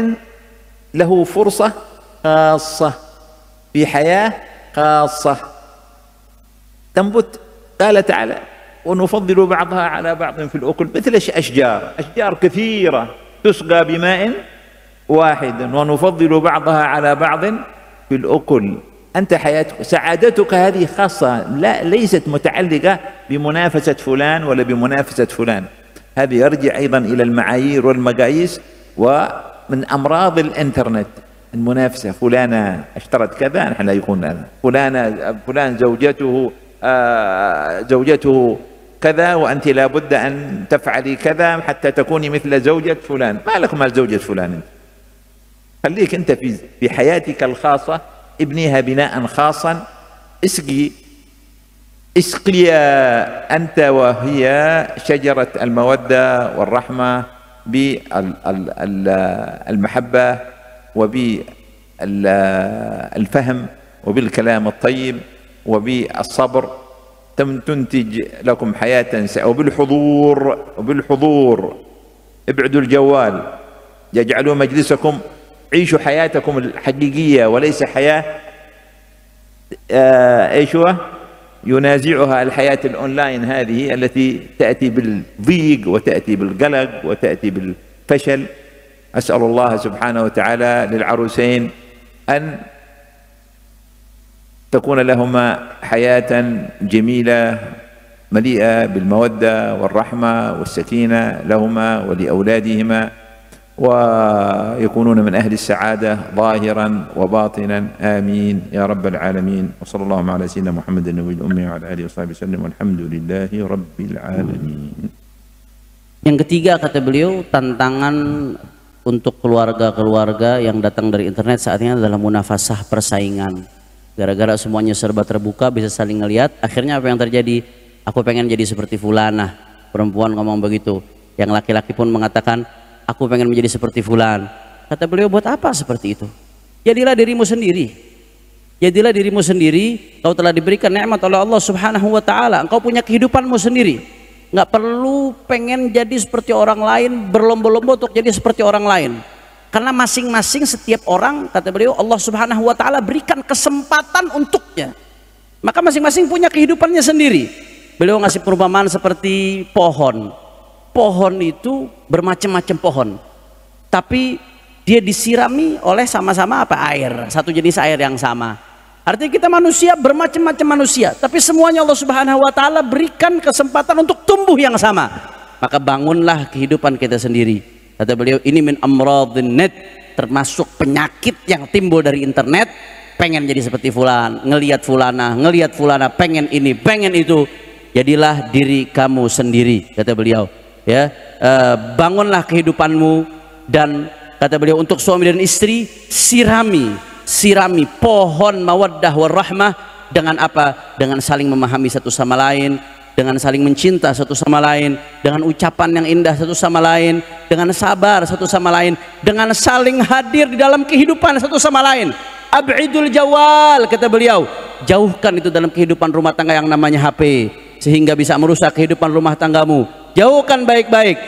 له فرصة خاصة، في حياة خاصة تنبت. قال تعالى ونفضل بعضها على بعض في الأكل مثل أشجار كثيرة تسقى بماء واحد، ونفضل بعضها على بعض في الأكل. أنت حياتك سعادتك هذه خاصة، ليست متعلقة بمنافسة فلان ولا بمنافسة فلان. هذا يرجع أيضا إلى المعايير والمقاييس، ومن أمراض الإنترنت المنافسة. فلانة اشترت كذا، نحن لا يكون لنا. فلان زوجته كذا، وأنت لابد أن تفعلي كذا حتى تكوني مثل زوجة فلان. ما لك مال زوجة فلان انت. خليك أنت في حياتك الخاصة، ابنيها بناء خاصا. اسقي أنت وهي شجرة المودة والرحمة بالمحبة وبالفهم وبالكلام الطيب وبالصبر، تنتج لكم حياة وبالحضور. ابعدوا الجوال، يجعلوا مجلسكم، عيشوا حياتكم الحقيقية، وليس حياة ينازعها الحياة الأونلاين هذه، التي تأتي بالضيق وتأتي بالقلق وتأتي بالفشل. أسأل الله سبحانه وتعالى للعروسين أن تكون لهما حياة جميلة مليئة بالمودة والرحمة والسكينة لهما ولأولادهما، ويكونون من أهل السعادة ظاهرا وباطنا. آمين يا رب العالمين. وصلى الله على سيدنا محمد النبي الأمي وعلى آله وصحبه وسلم، والحمد لله رب العالمين. Yang ketiga, kata beliau, tantangan untuk keluarga-keluarga yang datang dari internet saat ini adalah munafasah, persaingan. Gara-gara semuanya serba terbuka, bisa saling ngelihat, akhirnya apa yang terjadi? Aku pengen jadi seperti fulanah. Perempuan ngomong begitu, yang laki-laki pun mengatakan, aku pengen menjadi seperti fulan. Kata beliau, buat apa seperti itu? Jadilah dirimu sendiri. Jadilah dirimu sendiri. Kau telah diberikan nikmat oleh Allah Subhanahu wa taala. Engkau punya kehidupanmu sendiri. Nggak perlu pengen jadi seperti orang lain, berlomba-lomba untuk jadi seperti orang lain. Karena masing-masing, setiap orang, kata beliau, Allah Subhanahu wa taala berikan kesempatan untuknya. Maka masing-masing punya kehidupannya sendiri. Beliau ngasih perumpamaan seperti pohon. Pohon itu bermacam-macam pohon, tapi dia disirami oleh sama-sama apa? Air, satu jenis air yang sama. Artinya kita manusia bermacam-macam manusia, tapi semuanya Allah Subhanahu wa taala berikan kesempatan untuk tumbuh yang sama. Maka bangunlah kehidupan kita sendiri. Kata beliau, ini min amradhin net, termasuk penyakit yang timbul dari internet. Pengen jadi seperti fulan, ngelihat fulana, pengen ini, pengen itu. Jadilah diri kamu sendiri, kata beliau. Ya, bangunlah kehidupanmu, dan kata beliau untuk suami dan istri, sirami pohon mawaddah warahmah dengan apa? Dengan saling memahami satu sama lain, dengan saling mencinta satu sama lain, dengan ucapan yang indah satu sama lain, dengan sabar satu sama lain, dengan saling hadir di dalam kehidupan satu sama lain. Ab'idul jawal, kata beliau, jauhkan itu dalam kehidupan rumah tangga yang namanya HP, sehingga bisa merusak kehidupan rumah tanggamu. Jauhkan baik-baik.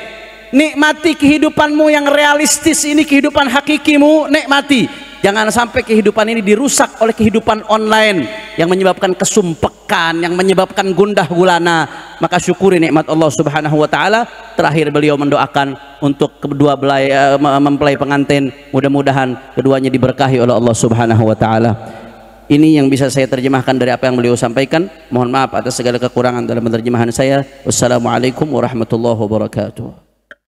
Nikmati kehidupanmu yang realistis ini, kehidupan hakikimu, nikmati. Jangan sampai kehidupan ini dirusak oleh kehidupan online yang menyebabkan kesumpekan, yang menyebabkan gundah gulana. Maka syukuri nikmat Allah Subhanahu wa taala. Terakhir beliau mendoakan untuk kedua mempelai pengantin, mudah-mudahan keduanya diberkahi oleh Allah Subhanahu wa taala. Ini yang bisa saya terjemahkan dari apa yang beliau sampaikan. Mohon maaf atas segala kekurangan dalam penerjemahan saya. Wassalamualaikum warahmatullahi wabarakatuh.